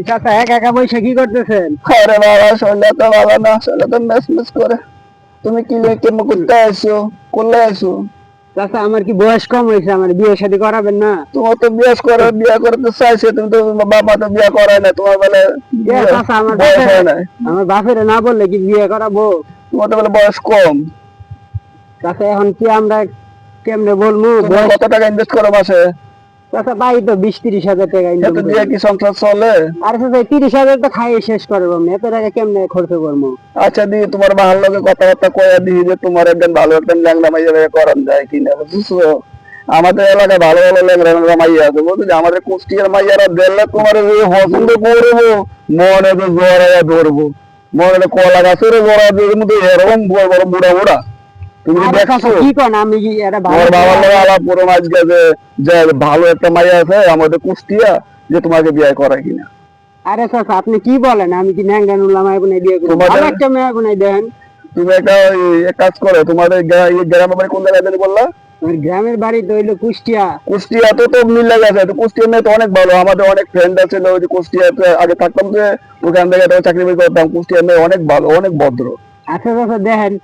চাচা একা একা বসে কি করতেছেন? আরে বাবা, শরীরটা তো ভালো না, শরীরটা তো মেস করে। তুমি কি কেমন করতে আসছো, করলে আসো? চাচা আমার কি বয়স কম হয়েছে? আমার বিয়ে শাদী করাবেন না? তোমার তো বিয়ে করতে চাইছে, তুমি তো বাবা তো বিয়ে করায় না, তোমার বেলা চাচা আমার বয়স হয় নাই। আমার বাপের না বললে কি বিয়ে করাবো? তোমার তো বেলা বয়স কম। চাচা এখন কি আমরা কেমনে বলবো তুমি বয়স? কত টাকা ইনভেস্ট করো মাসে? চাচা পাই তো 20-30 হাজার টাকা ইনকাম এত করি। দিয়ে কি সংসার চলে? আর চাচা 30 হাজার তো খাইয়ে শেষ করবো আমি, এত টাকা কেমনে খরচ করবো? আচ্ছা, দিয়ে তোমার ভালো লাগে কথাবার্তা কয়া দিয়ে যে তোমার একজন ভালো একজন ল্যাংড়া মাইয়া করান যায় কিনা, বুঝছো? আমাদের এলাকায় ভালো ভালো ল্যাংড়া মাইয়া আছে, বুঝছো? যে আমাদের কুষ্টিয়ার মাইয়ারা দেখলে তোমার পছন্দ করবো, মনে তো জড়াইয়া ধরবো, মনে কলা গাছের জড়া দিয়ে মধ্যে এরকম বড় বড় বুড়া বুড়া। তুমি কি আরে দেখছো? চাচা কি কোন, আমি কি এটা ভালো আমার বাবার লোক আলাপ পুরো মাছ গেছে যে ভালো একটা মাইয়া আছে আমাদের কুষ্টিয়া, যে তোমাকে বিয়ে করায় কিনা। আরে চাচা আপনি কি বলেন? আমি কি ন্যাংরা নুলা মাই বোনাই বিয়ে করবো? তোমাদের ভালো একটা মেয়ে বোনাই দেন। তুমি একটা এক কাজ করো, তোমাদের গ্রামের বাড়ি কোন জায়গায় জানি বললা? আমার গ্রামের বাড়ি তো হইলো কুষ্টিয়া। কুষ্টিয়া তো তো মিল গেছে, তো কুষ্টিয়া মেয়ে তো অনেক ভালো। আমাদের অনেক ফ্রেন্ড আছে ওই যে কুষ্টিয়াতে আগে থাকতাম, যে ওখান থেকে চাকরি বাকরি করতাম। কুষ্টিয়া মেয়ে অনেক ভালো, অনেক ভদ্র। আচ্ছা চাচা দেখেন,